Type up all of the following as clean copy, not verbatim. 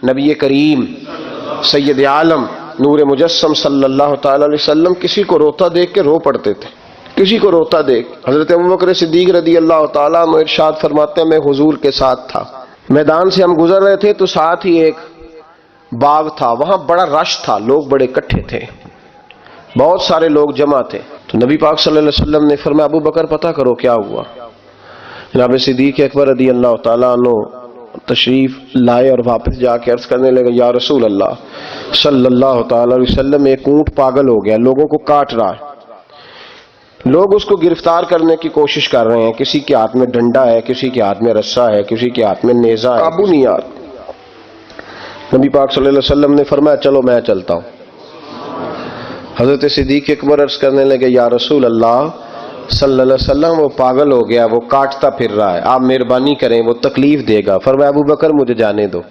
نبی کریم سید عالم نور مجسم صلی اللہ تعالی علیہ وسلم کسی کو روتا دیکھ کے رو پڑتے تھے، کسی کو روتا دیکھ۔ حضرت ابوبکر صدیق رضی اللہ تعالیٰ عنہ ارشاد فرماتے ہیں میں حضور کے ساتھ تھا، میدان سے ہم گزر رہے تھے تو ساتھ ہی ایک باغ تھا، وہاں بڑا رش تھا، لوگ بڑے اکٹھے تھے، بہت سارے لوگ جمع تھے۔ تو نبی پاک صلی اللہ علیہ وسلم نے فرمایا ابو بکر پتہ کرو کیا ہوا۔ جناب صدیق اکبر رضی اللہ تعالیٰ عنہ تشریف لائے اور واپس جا کے عرض کرنے لگے یا رسول اللہ صلی اللہ تعالی علیہ وسلم ایک اونٹ پاگل ہو گیا، لوگوں کو کاٹ رہا ہے، لوگ اس کو گرفتار کرنے کی کوشش کر رہے ہیں، کسی کے ہاتھ میں ڈنڈا ہے، کسی کے ہاتھ میں رسا ہے، کسی کے ہاتھ میں نیزہ ہے، قابو نہیں آتا۔ نبی پاک صلی اللہ علیہ وسلم نے فرمایا چلو میں چلتا ہوں۔ حضرت صدیق اکبر عرض کرنے لگے یا رسول اللہ صلی اللہ علیہ وسلم وہ پاگل ہو گیا، وہ کاٹتا پھر رہا ہے، آپ مہربانی کریں، وہ تکلیف دے گا۔ فرمایا ابو بکر مجھے جانے دو۔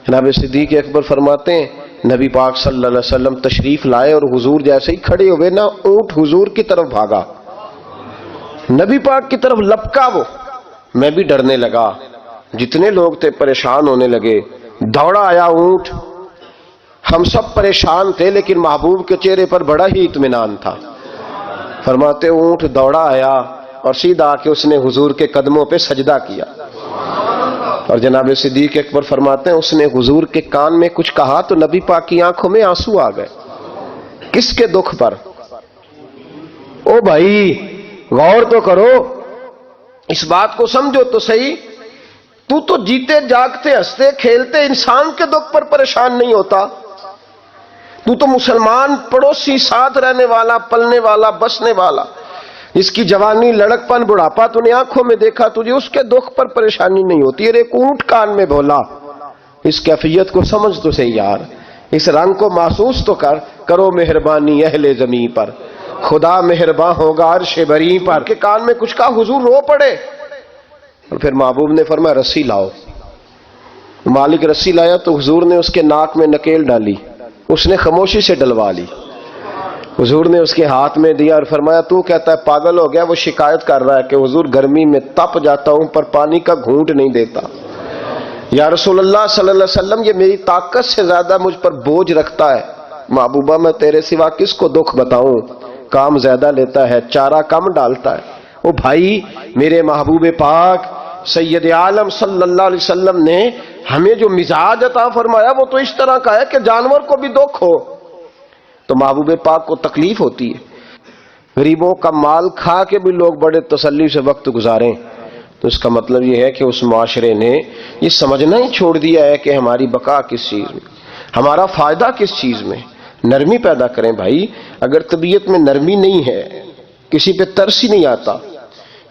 جناب صدیق اکبر فرماتے ہیں نبی پاک صلی اللہ علیہ وسلم تشریف لائے اور حضور جیسے ہی کھڑے ہوئے نا اونٹ حضور کی طرف بھاگا، نبی پاک کی طرف لپکا، وہ میں بھی ڈرنے لگا، جتنے لوگ تھے پریشان ہونے لگے، دوڑا آیا اونٹ، ہم سب پریشان تھے لیکن محبوب کے چہرے پر بڑا ہی اطمینان تھا۔ فرماتے اونٹ دوڑا آیا اور سیدھا آ کے اس نے حضور کے قدموں پہ سجدہ کیا، اور جناب صدیق اکبر فرماتے ہیں اس نے حضور کے کان میں کچھ کہا تو نبی پاک کی آنکھوں میں آنسو آ گئے۔ کس کے دکھ پر؟ او بھائی غور تو کرو، اس بات کو سمجھو تو صحیح، تو جیتے جاگتے ہنستے کھیلتے انسان کے دکھ پر پریشان نہیں ہوتا، تو مسلمان پڑوسی ساتھ رہنے والا، پلنے والا، بسنے والا، اس کی جوانی لڑک پن بڑھاپا تو نے آنکھوں میں دیکھا، تجھے اس کے دکھ پر پریشانی نہیں ہوتی۔ ایک اونٹ کان میں بولا، اس کیفیت کو سمجھ تو صحیح یار، اس رنگ کو محسوس تو کرو مہربانی اہل زمین پر، خدا مہرباں ہوگا عرش بری پر۔ کہ کان میں کچھ کہا، حضور رو پڑے، اور پھر محبوب نے فرمایا رسی لاؤ۔ مالک رسی لایا تو حضور نے اس کے ناک میں نکیل ڈالی، اس نے خاموشی سے ڈلوا لی، حضور نے اس کے ہاتھ میں دیا اور فرمایا تو کہتا ہے پاگل ہو گیا، وہ شکایت کر رہا ہے کہ حضور گرمی میں تپ جاتا ہوں پر پانی کا گھونٹ نہیں دیتا، یا رسول اللہ صلی اللہ علیہ وسلم یہ میری طاقت سے زیادہ مجھ پر بوجھ رکھتا ہے، محبوبہ میں تیرے سوا کس کو دکھ بتاؤں، کام زیادہ لیتا ہے چارہ کم ڈالتا ہے۔ او بھائی میرے محبوب پاک سید عالم صلی اللہ علیہ وسلم نے ہمیں جو مزاج عطا فرمایا وہ تو اس طرح کا ہے کہ جانور کو بھی دکھ ہو تو محبوب پاک کو تکلیف ہوتی ہے، غریبوں کا مال کھا کے بھی لوگ بڑے تسلی سے وقت گزاریں، تو اس کا مطلب یہ ہے کہ اس معاشرے نے یہ سمجھنا ہی چھوڑ دیا ہے کہ ہماری بقا کس چیز میں، ہمارا فائدہ کس چیز میں۔ نرمی پیدا کریں بھائی، اگر طبیعت میں نرمی نہیں ہے، کسی پہ ترس ہی نہیں آتا،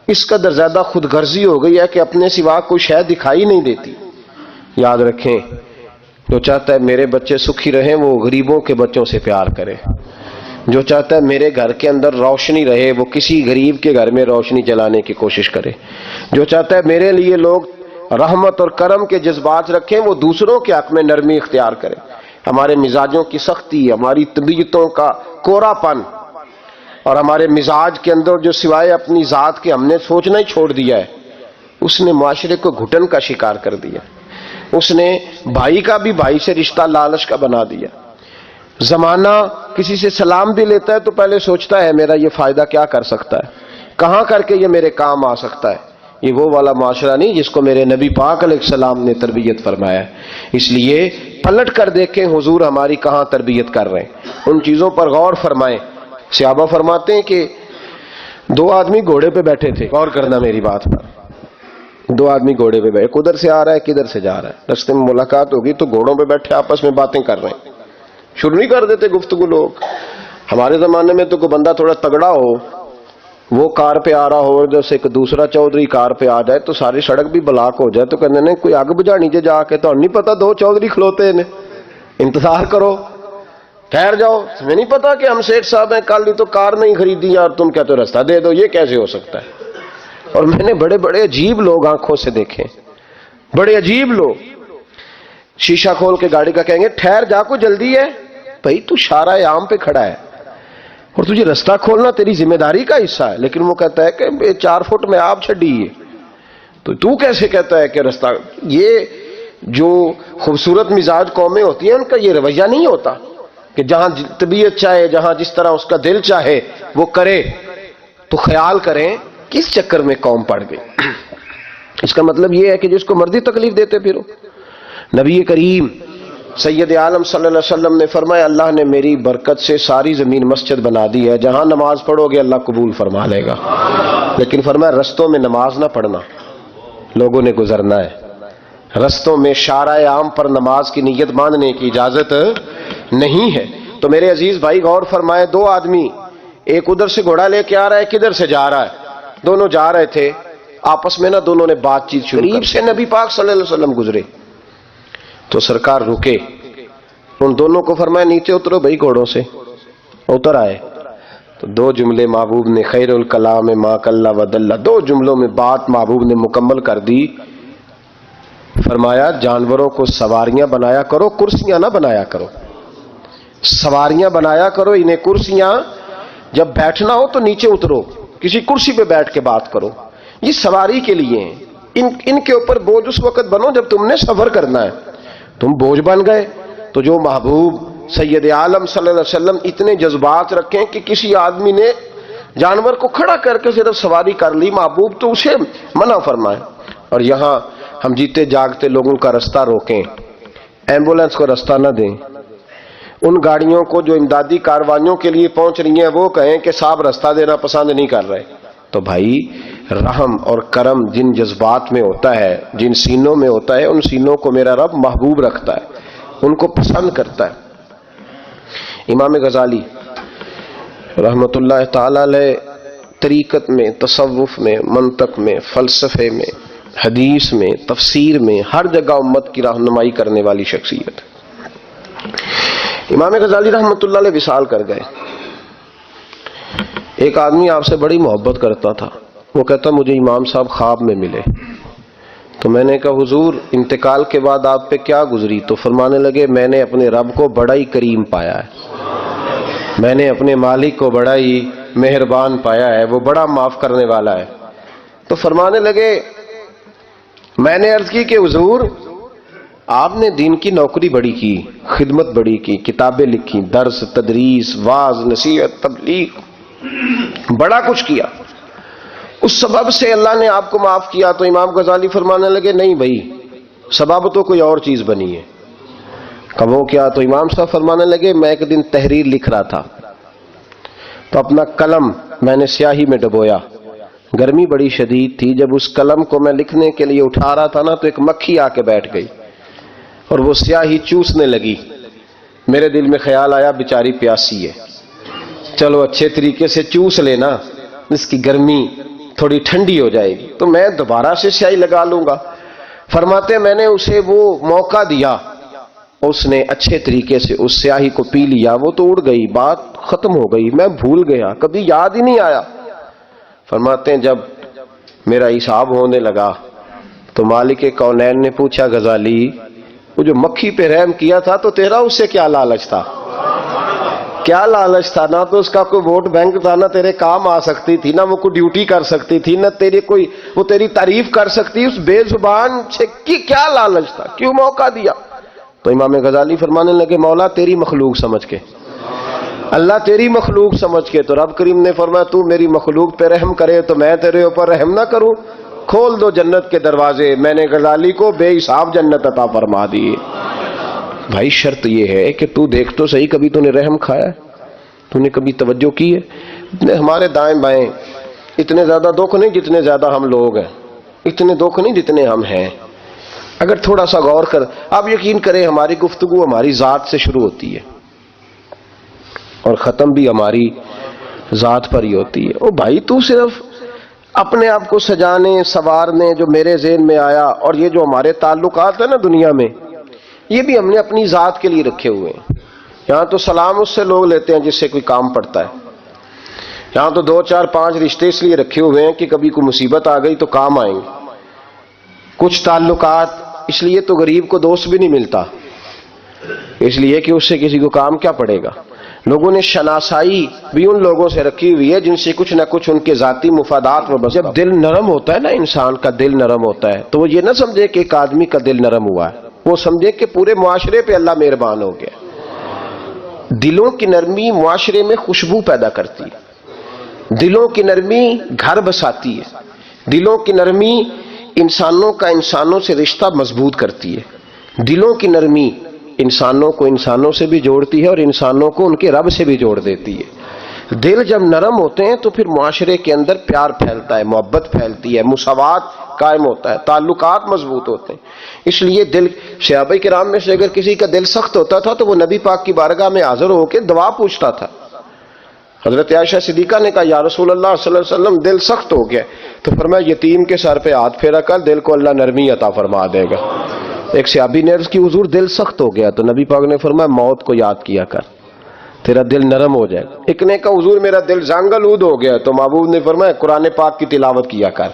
اس قدر زیادہ خود غرضی ہو گئی ہے کہ اپنے سوا کوئی شے دکھائی نہیں دیتی۔ یاد رکھیں جو چاہتا ہے میرے بچے سکھی رہیں وہ غریبوں کے بچوں سے پیار کرے، جو چاہتا ہے میرے گھر کے اندر روشنی رہے وہ کسی غریب کے گھر میں روشنی جلانے کی کوشش کرے، جو چاہتا ہے میرے لیے لوگ رحمت اور کرم کے جذبات رکھیں وہ دوسروں کے حق میں نرمی اختیار کرے۔ ہمارے مزاجوں کی سختی، ہماری طبیعتوں کا کوڑا پن اور ہمارے مزاج کے اندر جو سوائے اپنی ذات کے ہم نے سوچنا ہی چھوڑ دیا ہے، اس نے معاشرے کو گھٹن کا شکار کر دیا، اس نے بھائی کا بھی بھائی سے رشتہ لالچ کا بنا دیا۔ زمانہ کسی سے سلام بھی لیتا ہے تو پہلے سوچتا ہے میرا یہ فائدہ کیا کر سکتا ہے، کہاں کر کے یہ میرے کام آ سکتا ہے۔ یہ وہ والا معاشرہ نہیں جس کو میرے نبی پاک علیہ السلام نے تربیت فرمایا ہے۔ اس لیے پلٹ کر دیکھیں حضور ہماری کہاں تربیت کر رہے ہیں، ان چیزوں پر غور فرمائیں۔ صحابہ فرماتے ہیں کہ دو آدمی گھوڑے پہ بیٹھے تھے، غور کرنا میری بات پر، دو آدمی گھوڑے پہ بیٹھے، کدھر سے آ رہا ہے کدھر سے جا رہا ہے، رستے میں ملاقات ہوگی تو گھوڑوں پہ بیٹھے آپس میں باتیں کر رہے ہیں، شروع نہیں کر دیتے گفتگو لوگ۔ ہمارے زمانے میں تو کوئی بندہ تھوڑا تگڑا ہو، وہ کار پہ آ رہا ہو اور جیسے ایک دوسرا چودھری کار پہ آ جائے تو ساری سڑک بھی بلاک ہو جائے تو کہنے نے کوئی اگ بجھانی جا کے، تو نہیں پتا دو چودھری کھلوتے ہیں، انتظار کرو ٹھہر جاؤ، تمہیں نہیں پتا کہ ہم سیٹھ صاحب ہیں، کل تو کار نہیں خریدی اور تم کہتے ہو رستہ دے دو، یہ کیسے ہو سکتا ہے۔ اور میں نے بڑے بڑے عجیب لوگ آنکھوں سے دیکھے، بڑے عجیب لوگ شیشہ کھول کے گاڑی کا کہیں گے ٹھہر جا کو جلدی ہے، بھائی تو شارع عام پہ کھڑا ہے اور تجھے رستہ کھولنا تیری ذمہ داری کا حصہ ہے، لیکن وہ کہتا ہے کہ 4 فٹ میں آپ چھڈی ہے تو کیسے کہتا ہے کہ رستہ۔ یہ جو خوبصورت مزاج قومیں ہوتی ہیں ان کا یہ رویہ نہیں ہوتا کہ جہاں طبیعت چاہے، جہاں جس طرح اس کا دل چاہے وہ کرے. تو خیال کریں کس چکر میں قوم پڑ گئی. اس کا مطلب یہ ہے کہ جس کو مرضی تکلیف دیتے پھرو. نبی کریم سید عالم صلی اللہ علیہ وسلم نے فرمایا اللہ نے میری برکت سے ساری زمین مسجد بنا دی ہے، جہاں نماز پڑھو گے اللہ قبول فرما لے گا. لیکن فرمایا رستوں میں نماز نہ پڑھنا، لوگوں نے گزرنا ہے. رستوں میں شارع عام پر نماز کی نیت باندھنے کی اجازت نہیں ہے. تو میرے عزیز بھائی غور فرمائے، دو آدمی، ایک ادھر سے گھوڑا لے کے آ رہا ہے، کدھر سے جا رہا ہے، دونوں جا رہے تھے، آپس میں دونوں نے بات چیت شروع. قریب سے نبی پاک صلی اللہ علیہ وسلم گزرے تو سرکار رکے، ان دونوں کو فرمایا نیچے اترو بھائی گھوڑوں سے. اتر آئے تو دو جملے محبوب نے، خیر الکلام ما کلا ودل، دو جملوں میں بات محبوب نے مکمل کر دی. فرمایا جانوروں کو سواریاں بنایا کرو، کرسیاں نہ بنایا کرو. سواریاں بنایا کرو، انہیں کرسیاں، جب بیٹھنا ہو تو نیچے اترو، کسی کرسی پہ بیٹھ کے بات کرو. یہ سواری کے لیے ہیں، ان کے اوپر بوجھ اس وقت بنو جب تم نے سفر کرنا ہے. تم بوجھ بن گئے. تو جو محبوب سید عالم صلی اللہ علیہ وسلم اتنے جذبات رکھیں کہ کسی آدمی نے جانور کو کھڑا کر کے صرف سواری کر لی، محبوب تو اسے منع فرمائے. اور یہاں ہم جیتے جاگتے لوگوں کا رستہ روکیں، ایمبولینس کو رستہ نہ دیں. ان گاڑیوں کو جو امدادی کاروائیوں کے لیے پہنچ رہی ہیں وہ کہیں کہ صاحب رستہ دینا پسند نہیں کر رہے. تو بھائی رحم اور کرم جن جذبات میں ہوتا ہے، جن سینوں میں ہوتا ہے، ان سینوں کو میرا رب محبوب رکھتا ہے، ان کو پسند کرتا ہے. امام غزالی رحمت اللہ تعالی علیہ طریقت میں، تصوف میں، منطق میں، فلسفے میں، حدیث میں، تفسیر میں، ہر جگہ امت کی رہنمائی کرنے والی شخصیت. امام غزالی رحمت اللہ علیہ وصال کر گئے. ایک آدمی آپ سے بڑی محبت کرتا تھا، وہ کہتا مجھے امام صاحب خواب میں ملے. تو میں نے کہا حضور انتقال کے بعد آپ پہ کیا گزری؟ تو فرمانے لگے میں نے اپنے رب کو بڑا ہی کریم پایا ہے، میں نے اپنے مالک کو بڑا ہی مہربان پایا ہے، وہ بڑا معاف کرنے والا ہے. تو فرمانے لگے میں نے عرض کی کہ حضور آپ نے دین کی نوکری بڑی کی، خدمت بڑی کی، کتابیں لکھی، درس، تدریس، واعظ، نصیحت، تبلیغ، بڑا کچھ کیا، اس سبب سے اللہ نے آپ کو معاف کیا. تو امام غزالی فرمانے لگے نہیں بھائی، سبب تو کوئی اور چیز بنی ہے. کب وہ کیا؟ تو امام صاحب فرمانے لگے میں ایک دن تحریر لکھ رہا تھا تو اپنا قلم میں نے سیاہی میں ڈبویا، گرمی بڑی شدید تھی، جب اس قلم کو میں لکھنے کے لیے اٹھا رہا تھا نا تو ایک مکھی آ کے بیٹھ گئی اور وہ سیاہی چوسنے لگی. میرے دل میں خیال آیا بیچاری پیاسی ہے، چلو اچھے طریقے سے چوس لینا، اس کی گرمی تھوڑی ٹھنڈی ہو جائے گی تو میں دوبارہ سے سیاہی لگا لوں گا. فرماتے میں نے اسے وہ موقع دیا، اس نے اچھے طریقے سے اس سیاہی کو پی لیا، وہ تو اڑ گئی، بات ختم ہو گئی، میں بھول گیا، کبھی یاد ہی نہیں آیا. فرماتے ہیں جب میرا حساب ہونے لگا تو مالک کونین نے پوچھا غزالی وہ جو مکھی پہ رحم کیا تھا تو تیرا اس سے کیا لالچ تھا؟ کیا لالچ تھا؟ نہ تو اس کا کوئی ووٹ بینک تھا، نہ تیرے کام آ سکتی تھی، نہ وہ کوئی ڈیوٹی کر سکتی تھی، نہ تیری کوئی وہ تیری تعریف کر سکتی. اس بے زبان سے کیا لالچ تھا؟ کیوں موقع دیا؟ تو امام غزالی فرمانے لگے مولا تیری مخلوق سمجھ کے، اللہ تیری مخلوق سمجھ کے. تو رب کریم نے فرمایا تو میری مخلوق پہ رحم کرے تو میں تیرے اوپر رحم نہ کروں؟ کھول دو جنت کے دروازے، میں نے غزالی کو بے حساب جنت عطا فرما دی. بھائی شرط یہ ہے کہ تو دیکھ تو صحیح کبھی تو نے رحم کھایا ہے؟ تو نے کبھی توجہ کی ہے؟ ہمارے دائیں بائیں اتنے زیادہ دکھ نہیں جتنے زیادہ ہم لوگ ہیں، اتنے دکھ نہیں جتنے ہم ہیں. اگر تھوڑا سا غور کر، آپ یقین کریں ہماری گفتگو ہماری ذات سے شروع ہوتی ہے اور ختم بھی ہماری ذات پر ہی ہوتی ہے. او بھائی تو صرف اپنے آپ کو سجانے سنوارنے جو میرے ذہن میں آیا، اور یہ جو ہمارے تعلقات ہیں نا دنیا میں، یہ بھی ہم نے اپنی ذات کے لیے رکھے ہوئے ہیں. یہاں تو سلام اس سے لوگ لیتے ہیں جس سے کوئی کام پڑتا ہے، یہاں تو 2 4 5 رشتے اس لیے رکھے ہوئے ہیں کہ کبھی کوئی مصیبت آ گئی تو کام آئیں گے. کچھ تعلقات اس لیے تو غریب کو دوست بھی نہیں ملتا، اس لیے کہ اس سے کسی کو کام کیا پڑے گا. لوگوں نے شناسائی بھی ان لوگوں سے رکھی ہوئی ہے جن سے کچھ نہ کچھ ان کے ذاتی مفادات میں بس. جب دل نرم ہوتا ہے نا، انسان کا دل نرم ہوتا ہے تو وہ یہ نہ سمجھے کہ ایک آدمی کا دل نرم ہوا ہے. وہ سمجھے کہ پورے معاشرے پہ اللہ مہربان ہو گیا. دلوں کی نرمی معاشرے میں خوشبو پیدا کرتی ہے. دلوں کی نرمی گھر بساتی ہے. دلوں کی نرمی انسانوں کا انسانوں سے رشتہ مضبوط کرتی ہے. دلوں کی نرمی انسانوں کو انسانوں سے بھی جوڑتی ہے اور انسانوں کو ان کے رب سے بھی جوڑ دیتی ہے. دل جب نرم ہوتے ہیں تو پھر معاشرے کے اندر پیار پھیلتا ہے، محبت پھیلتی ہے، مساوات قائم ہوتا ہے، تعلقات مضبوط ہوتے ہیں. اس لیے دل صحابہ کرام میں سے اگر کسی کا دل سخت ہوتا تھا تو وہ نبی پاک کی بارگاہ میں حاضر ہو کے دعا پوچھتا تھا. حضرت عائشہ صدیقہ نے کہا یا رسول اللہ صلی اللہ علیہ وسلم دل سخت ہو گیا. تو فرمایا یتیم کے سر پہ ہاتھ پھیرا کر، دل کو اللہ نرمی عطا فرما دے گا. ایک صحابی نے عرض کی حضور دل سخت ہو گیا. تو نبی پاک نے فرمایا موت کو یاد کیا کر، تیرا دل نرم ہو جائے گا. ایک نے کہا حضور میرا دل زنگ آلود ہو گیا. تو محبوب نے فرمایا قرآن پاک کی تلاوت کیا کر.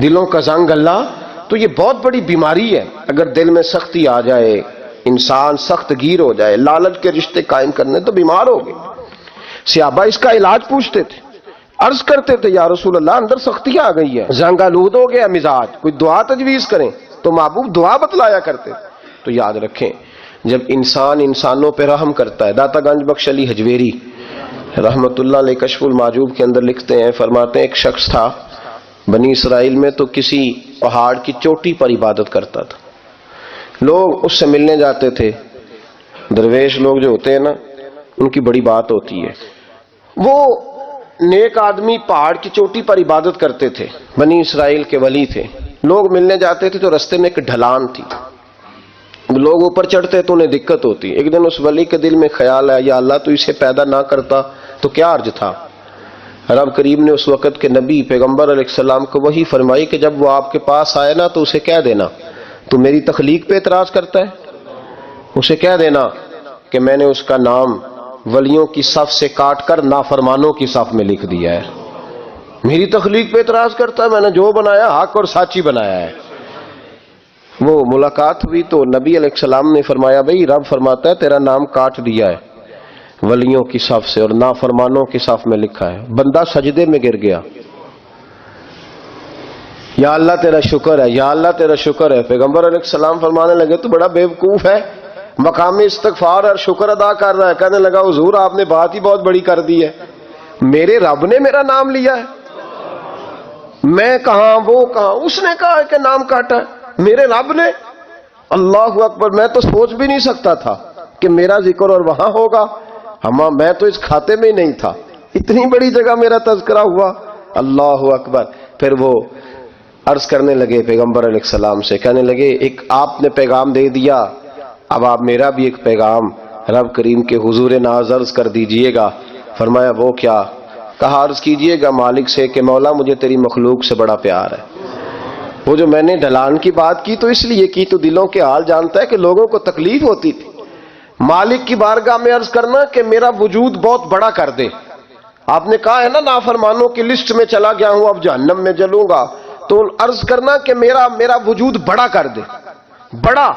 دلوں کا زنگ اللہ تو یہ بہت بڑی بیماری ہے. اگر دل میں سختی آ جائے، انسان سخت گیر ہو جائے، لالچ کے رشتے قائم کرنے تو بیمار ہو گئے. صحابہ اس کا علاج پوچھتے تھے، عرض کرتے تھے یا رسول اللہ اندر سختی آ گئی ہے، زنگ آلود ہو گیا مزاج، کوئی دعا تجویز کریں. تو محبوب دعا بتلایا کرتے. تو یاد رکھیں جب انسان انسانوں پہ رحم کرتا ہے، داتا گنج بخش علی حجویری رحمت اللہ علیہ کشف المعجوب کے اندر لکھتے ہیں، فرماتے ہیں ایک شخص تھا بنی اسرائیل میں، تو کسی پہاڑ کی چوٹی پر عبادت کرتا تھا. لوگ اس سے ملنے جاتے تھے. درویش لوگ جو ہوتے ہیں نا ان کی بڑی بات ہوتی ہے. وہ نیک آدمی پہاڑ کی چوٹی پر عبادت کرتے تھے، بنی اسرائیل کے ولی تھے. لوگ ملنے جاتے تھے تو رستے میں ایک ڈھلان تھی، لوگ اوپر چڑھتے تو انہیں دقت ہوتی. ایک دن اس ولی کے دل میں خیال ہے یا اللہ تو اسے پیدا نہ کرتا تو کیا حرج تھا. رب کریم نے اس وقت کے نبی پیغمبر علیہ السلام کو وحی فرمائی کہ جب وہ آپ کے پاس آئے نا تو اسے کہہ دینا تو میری تخلیق پہ اعتراض کرتا ہے. اسے کہہ دینا کہ میں نے اس کا نام ولیوں کی صف سے کاٹ کر نافرمانوں کی صف میں لکھ دیا ہے. میری تخلیق پہ اعتراض کرتا ہے، میں نے جو بنایا حق اور سچی بنایا ہے. وہ ملاقات ہوئی تو نبی علیہ السلام نے فرمایا بھئی رب فرماتا ہے تیرا نام کاٹ دیا ہے ولیوں کی صف سے اور نافرمانوں کی صف میں لکھا ہے. بندہ سجدے میں گر گیا، یا اللہ تیرا شکر ہے، یا اللہ تیرا شکر ہے. پیغمبر علیہ السلام فرمانے لگے تو بڑا بیوقوف ہے، مقام استغفار اور شکر ادا کر رہا ہے. کہنے لگا حضور آپ نے بات ہی بہت بڑی کر دی ہے، میرے رب نے میرا نام لیا ہے، میں کہاں وہ کہاں. اس نے کہا کہ نام کاٹا ہے میرے رب نے. اللہ اکبر، میں تو سوچ بھی نہیں سکتا تھا کہ میرا ذکر اور وہاں ہوگا. میں تو اس کھاتے میں ہی نہیں تھا، اتنی بڑی جگہ میرا تذکرہ ہوا. اللہ اکبر. پھر وہ عرض کرنے لگے پیغمبر علیہ السلام سے، کہنے لگے ایک آپ نے پیغام دے دیا، اب آپ میرا بھی ایک پیغام رب کریم کے حضور ناز عرض کر دیجئے گا. فرمایا وہ کیا؟ کہا عرض کیجئے گا مالک سے کہ مولا مجھے تیری مخلوق سے بڑا پیار ہے. وہ جو میں نے ڈھلان کی بات کی تو اس لیے کی تو دلوں کے حال جانتا ہے کہ لوگوں کو تکلیف ہوتی تھی. مالک کی بارگاہ میں عرض کرنا کہ میرا وجود بہت بڑا کر دے. آپ نے کہا ہے نا نافرمانوں کی لسٹ میں چلا گیا ہوں اب جہنم میں جلوں گا، تو عرض کرنا کہ میرا وجود بڑا کر دے، بڑا.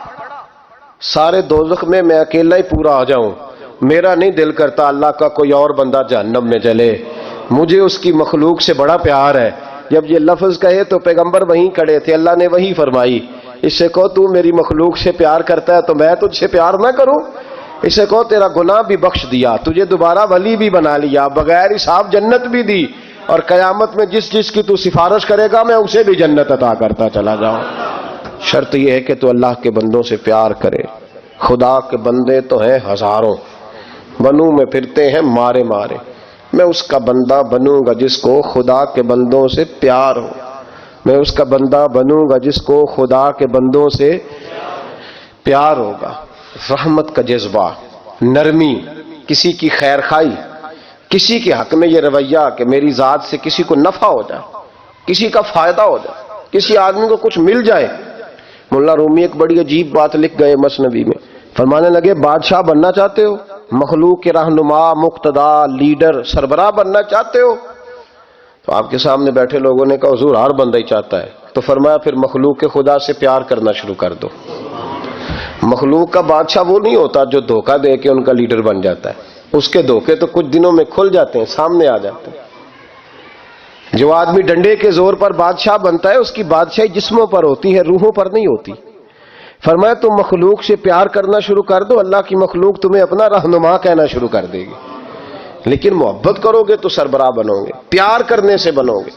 سارے دوزخ میں اکیلا ہی پورا آ جاؤں. میرا نہیں دل کرتا اللہ کا کوئی اور بندہ جہنم میں جلے، مجھے اس کی مخلوق سے بڑا پیار ہے. جب یہ لفظ کہے تو پیغمبر وہیں کھڑے تھے، اللہ نے وہی فرمائی اس سے کہو تو میری مخلوق سے پیار کرتا ہے تو میں تجھ سے پیار نہ کروں. اسے کہو تیرا گناہ بھی بخش دیا، تجھے دوبارہ ولی بھی بنا لیا، بغیر حساب جنت بھی دی، اور قیامت میں جس جس کی تو سفارش کرے گا میں اسے بھی جنت عطا کرتا چلا جاؤں. شرط یہ ہے کہ تو اللہ کے بندوں سے پیار کرے. خدا کے بندے تو ہیں ہزاروں، بنوں میں پھرتے ہیں مارے مارے. میں اس کا بندہ بنوں گا جس کو خدا کے بندوں سے پیار ہو. میں اس کا بندہ بنوں گا جس کو خدا کے بندوں سے پیار ہوگا. رحمت کا جذبہ، نرمی، کسی کی خیر خواہی، کسی کے حق میں یہ رویہ کہ میری ذات سے کسی کو نفع ہو جائے، کسی کا فائدہ ہو جائے، کسی آدمی کو کچھ مل جائے. مولا رومی ایک بڑی عجیب بات لکھ گئے مثنوی میں، فرمانے لگے بادشاہ بننا چاہتے ہو، مخلوق کے رہنما، مقتدا، لیڈر، سربراہ بننا چاہتے ہو؟ تو آپ کے سامنے بیٹھے لوگوں نے کہا حضور ہر بندہ ہی چاہتا ہے. تو فرمایا پھر مخلوق کے خدا سے پیار کرنا شروع کر دو. مخلوق کا بادشاہ وہ نہیں ہوتا جو دھوکہ دے کے ان کا لیڈر بن جاتا ہے، اس کے دھوکے تو کچھ دنوں میں کھل جاتے ہیں، سامنے آ جاتے ہیں. جو آدمی ڈنڈے کے زور پر بادشاہ بنتا ہے اس کی بادشاہی جسموں پر ہوتی ہے، روحوں پر نہیں ہوتی. فرمایا تم مخلوق سے پیار کرنا شروع کر دو، اللہ کی مخلوق تمہیں اپنا رہنما کہنا شروع کر دے گی۔ لیکن محبت کرو گے تو سربراہ بنو گے، پیار کرنے سے بنو گے،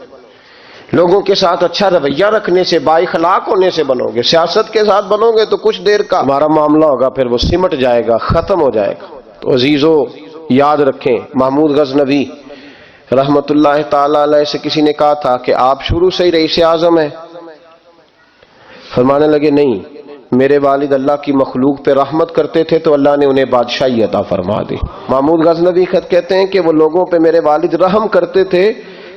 لوگوں کے ساتھ اچھا رویہ رکھنے سے، با اخلاق ہونے سے بنو گے، سیاست کے ساتھ بنو گے تو کچھ دیر کا ہمارا معاملہ ہوگا، پھر وہ سمٹ جائے گا، ختم ہو جائے گا۔ تو عزیزو یاد رکھیں، محمود غزنوی رحمت اللہ تعالی علیہ سے کسی نے کہا تھا کہ آپ شروع سے ہی رئیس اعظم ہیں؟ فرمانے لگے نہیں، میرے والد اللہ کی مخلوق پہ رحمت کرتے تھے تو اللہ نے انہیں بادشاہی عطا فرما دی۔ محمود غزنوی خط کہتے ہیں کہ وہ لوگوں پہ میرے والد رحم کرتے تھے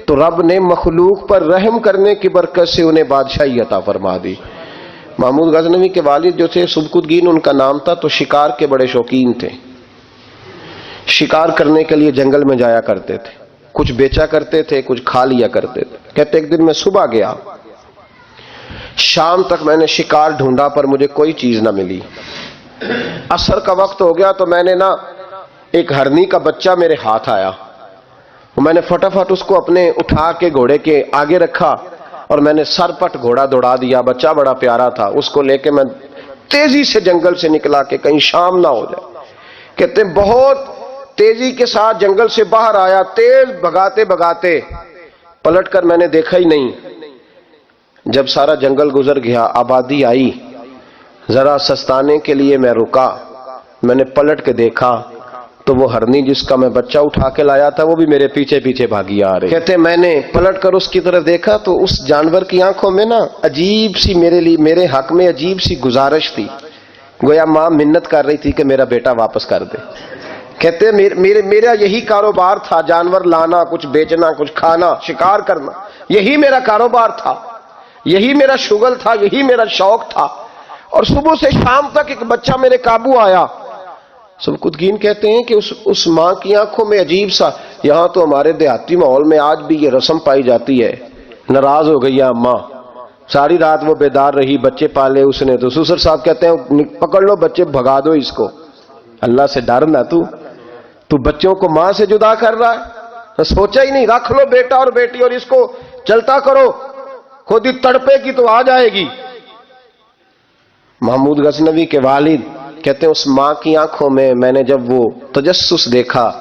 تو رب نے مخلوق پر رحم کرنے کی برکت سے انہیں بادشاہی عطا فرما دی۔ محمود غزنوی کے والد جو تھے سبکتگین ان کا نام تھا، تو شکار کے بڑے شوقین تھے، شکار کرنے کے لیے جنگل میں جایا کرتے تھے، کچھ بیچا کرتے تھے، کچھ کھا لیا کرتے تھے۔ کہتے ایک دن میں صبح گیا، شام تک میں نے شکار ڈھونڈا پر مجھے کوئی چیز نہ ملی۔ عصر کا وقت ہو گیا تو میں نے ایک ہرنی کا بچہ میرے ہاتھ آیا، میں نے فٹافٹ اس کو اپنے اٹھا کے گھوڑے کے آگے رکھا اور میں نے سر پٹ گھوڑا دوڑا دیا۔ بچہ بڑا پیارا تھا، اس کو لے کے میں تیزی سے جنگل سے نکلا کہ کہیں شام نہ ہو جائے۔ کہتے ہیں بہت تیزی کے ساتھ جنگل سے باہر آیا، تیز بھگاتے بھگاتے پلٹ کر میں نے دیکھا ہی نہیں۔ جب سارا جنگل گزر گیا، آبادی آئی، ذرا سستانے کے لیے میں رکا، میں نے پلٹ کے دیکھا تو وہ ہرنی جس کا میں بچہ اٹھا کے لایا تھا وہ بھی میرے پیچھے پیچھے بھاگی آ رہی۔ کہتے میں نے پلٹ کر اس کی طرف دیکھا تو اس جانور کی آنکھوں میں عجیب سی میرے حق میں عجیب سی گزارش تھی، گویا ماں منت کر رہی تھی کہ میرا بیٹا واپس کر دے۔ کہتے میرا یہی کاروبار تھا، جانور لانا، کچھ بیچنا، کچھ کھانا، شکار کرنا، یہی میرا کاروبار تھا، یہی میرا شغل تھا، یہی میرا شوق تھا، اور صبح سے شام تک ایک بچہ میرے قابو آیا۔ سبکتگین کہتے ہیں کہ اس ماں کی آنکھوں میں عجیب سا، یہاں تو ہمارے دیہاتی ماحول میں آج بھی یہ رسم پائی جاتی ہے، ناراض ہو گئی ہے اماں، ساری رات وہ بیدار رہی، بچے پالے اس نے، تو سسر صاحب کہتے ہیں پکڑ لو بچے، بھگا دو اس کو، اللہ سے ڈر نہ، تو بچوں کو ماں سے جدا کر رہا ہے، سوچا ہی نہیں، رکھ لو بیٹا اور بیٹی اور اس کو چلتا کرو، خود ہی تڑپے کی تو آ جائے گی۔ محمود غزنوی کے والد کہتے ہیں اس ماں کی آنکھوں میں نے جب وہ تجسس دیکھا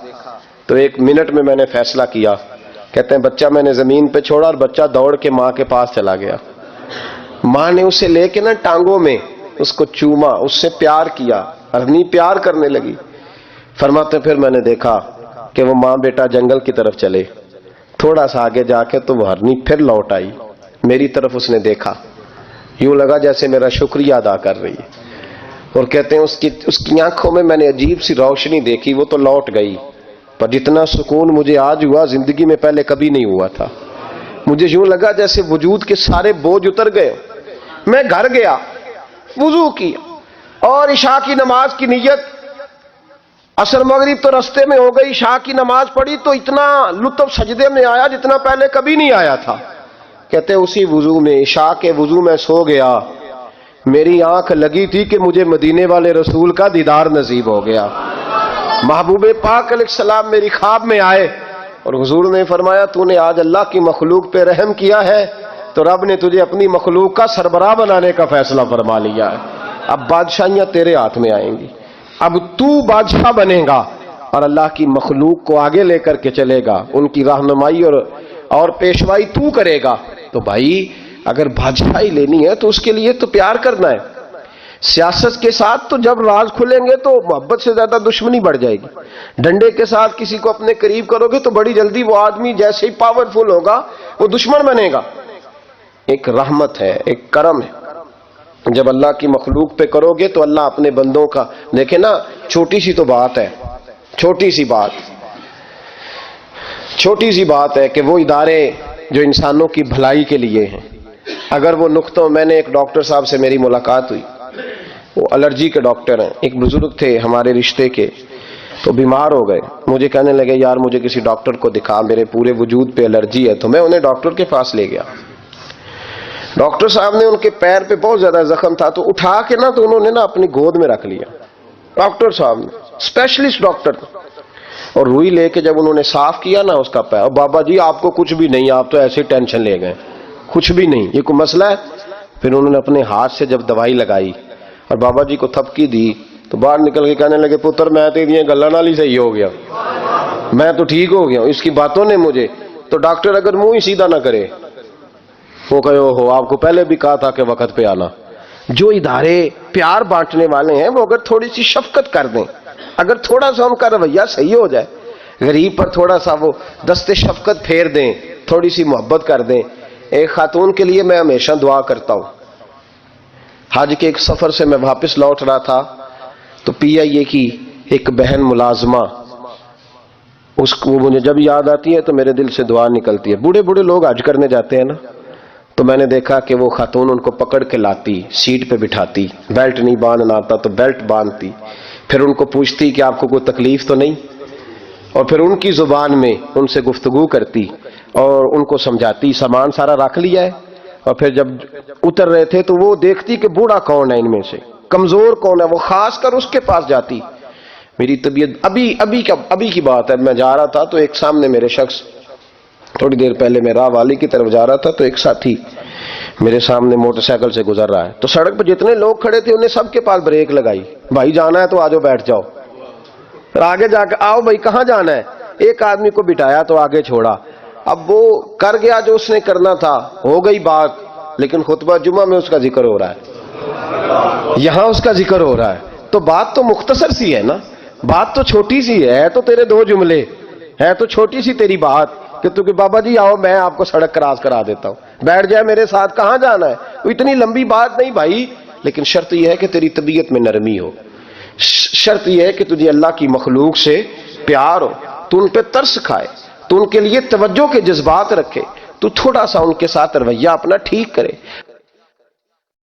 تو ایک منٹ میں میں نے فیصلہ کیا۔ کہتے ہیں بچہ میں نے زمین پہ چھوڑا اور بچہ دوڑ کے ماں کے پاس چلا گیا۔ ماں نے اسے لے کے ٹانگوں میں اس کو چوما، اس سے پیار کیا، ہرنی پیار کرنے لگی۔ فرماتے پھر میں نے دیکھا کہ وہ ماں بیٹا جنگل کی طرف چلے، تھوڑا سا آگے جا کے تو وہ ہرنی پھر لوٹ آئی، میری طرف اس نے دیکھا، یوں لگا جیسے میرا شکریہ ادا کر رہی ہے، اور کہتے ہیں اس کی آنکھوں میں نے عجیب سی روشنی دیکھی، وہ تو لوٹ گئی، پر جتنا سکون مجھے آج ہوا زندگی میں پہلے کبھی نہیں ہوا تھا۔ مجھے یوں لگا جیسے وجود کے سارے بوجھ اتر گئے۔ میں گھر گیا، وضو کیا اور عشاء کی نماز کی نیت، عصر مغرب تو رستے میں ہو گئی، عشاء کی نماز پڑھی تو اتنا لطف سجدے میں آیا جتنا پہلے کبھی نہیں آیا تھا۔ کہتے ہیں اسی وضو میں، عشاء کے وضو میں سو گیا، میری آنکھ لگی تھی کہ مجھے مدینے والے رسول کا دیدار نصیب ہو گیا۔ محبوب پاک علیہ السلام میری خواب میں آئے اور حضور نے فرمایا تو نے آج اللہ کی مخلوق پہ رحم کیا ہے تو رب نے تجھے اپنی مخلوق کا سربراہ بنانے کا فیصلہ فرما لیا ہے، اب بادشاہیاں تیرے ہاتھ میں آئیں گی، اب تو بادشاہ بنے گا اور اللہ کی مخلوق کو آگے لے کر کے چلے گا، ان کی رہنمائی اور پیشوائی تو کرے گا۔ تو بھائی اگر بادشاہی لینی ہے تو اس کے لیے تو پیار کرنا ہے۔ سیاست کے ساتھ تو جب راز کھلیں گے تو محبت سے زیادہ دشمنی بڑھ جائے گی۔ ڈنڈے کے ساتھ کسی کو اپنے قریب کرو گے تو بڑی جلدی وہ آدمی جیسے ہی پاورفل ہوگا وہ دشمن بنے گا۔ ایک رحمت ہے، ایک کرم ہے، جب اللہ کی مخلوق پہ کرو گے تو اللہ اپنے بندوں کا، دیکھیں نا چھوٹی سی تو بات ہے، چھوٹی سی بات ہے کہ وہ ادارے جو انسانوں کی بھلائی کے لیے ہیں، اگر وہ نقطوں، میں نے ایک ڈاکٹر صاحب سے میری ملاقات ہوئی، وہ الرجی کے ڈاکٹر ہیں، ایک بزرگ تھے ہمارے رشتے کے، تو بیمار ہو گئے، مجھے کہنے لگے یار مجھے کسی ڈاکٹر کو دکھا، میرے پورے وجود پہ الرجی ہے، تو میں انہیں ڈاکٹر کے پاس لے گیا۔ ڈاکٹر صاحب نے ان کے پیر پہ بہت زیادہ زخم تھا تو اٹھا کے تو انہوں نے اپنی گود میں رکھ لیا، ڈاکٹر صاحب نے، اسپیشلسٹ ڈاکٹر، اور روئی لے کے جب انہوں نے صاف کیا اس کا پیر، بابا جی آپ کو کچھ بھی نہیں، آپ تو ایسے ٹینشن لے گئے، کچھ بھی نہیں، یہ کوئی مسئلہ ہے؟ پھر انہوں نے اپنے ہاتھ سے جب دوائی لگائی اور بابا جی کو تھپکی دی تو باہر نکل کے کہنے لگے پتر میں تیری گلاں نال ہی صحیح ہو گیا، میں تو ٹھیک ہو گیا ہوں، اس کی باتوں نے مجھے۔ تو ڈاکٹر اگر منہ ہی سیدھا نہ کرے، وہ کہے ہو آپ کو پہلے بھی کہا تھا کہ وقت پہ آنا۔ جو ادارے پیار بانٹنے والے ہیں وہ اگر تھوڑی سی شفقت کر دیں، اگر تھوڑا سا ان کا رویہ صحیح ہو جائے، غریب پر تھوڑا سا وہ دست شفقت پھیر دیں، تھوڑی سی محبت کر دیں۔ ایک خاتون کے لیے میں ہمیشہ دعا کرتا ہوں۔ حج کے ایک سفر سے میں واپس لوٹ رہا تھا تو پی آئی اے کی ایک بہن ملازمہ، اس کو مجھے جب یاد آتی ہے تو میرے دل سے دعا نکلتی ہے۔ بوڑھے بوڑھے لوگ حج کرنے جاتے ہیں نا، تو میں نے دیکھا کہ وہ خاتون ان کو پکڑ کے لاتی، سیٹ پہ بٹھاتی، بیلٹ نہیں باندھنا آتا تو بیلٹ باندھتی، پھر ان کو پوچھتی کہ آپ کو کوئی تکلیف تو نہیں، اور پھر ان کی زبان میں ان سے گفتگو کرتی اور ان کو سمجھاتی سامان سارا رکھ لیا ہے۔ اور پھر جب اتر رہے تھے تو وہ دیکھتی کہ بوڑھا کون ہے ان میں سے، کمزور کون ہے، وہ خاص کر اس کے پاس جاتی۔ میری طبیعت ابھی کی بات ہے، میں جا رہا تھا تو ایک سامنے میرے شخص، تھوڑی دیر پہلے میں راہ والی کی طرف جا رہا تھا تو ایک ساتھی میرے سامنے موٹر سائیکل سے گزر رہا ہے، تو سڑک پہ جتنے لوگ کھڑے تھے انہیں سب کے پاس بریک لگائی، بھائی جانا ہے تو آجو بیٹھ جاؤ، پھر آگے جا کے آؤ بھائی کہاں جانا ہے، ایک آدمی کو بٹھایا تو آگے چھوڑا۔ اب وہ کر گیا جو اس نے کرنا تھا، ہو گئی بات، لیکن خطبہ جمعہ میں اس کا ذکر ہو رہا ہے، یہاں اس کا ذکر ہو رہا ہے، تو بات تو مختصر سی ہے نا، بات تو چھوٹی سی ہے، تو تیرے دو جملے ہے، تو چھوٹی سی تیری بات کہ تو کہ بابا جی آؤ میں آپ کو سڑک کراس کرا دیتا ہوں، بیٹھ جائے میرے ساتھ، کہاں جانا ہے، اتنی لمبی بات نہیں بھائی، لیکن شرط یہ ہے کہ تیری طبیعت میں نرمی ہو، شرط یہ ہے کہ تجھے اللہ کی مخلوق سے پیار ہو، تو ان پہ ترس کھائے، تو ان کے لیے توجہ کے جذبات رکھے، تو تھوڑا سا ان کے ساتھ رویہ اپنا ٹھیک کرے۔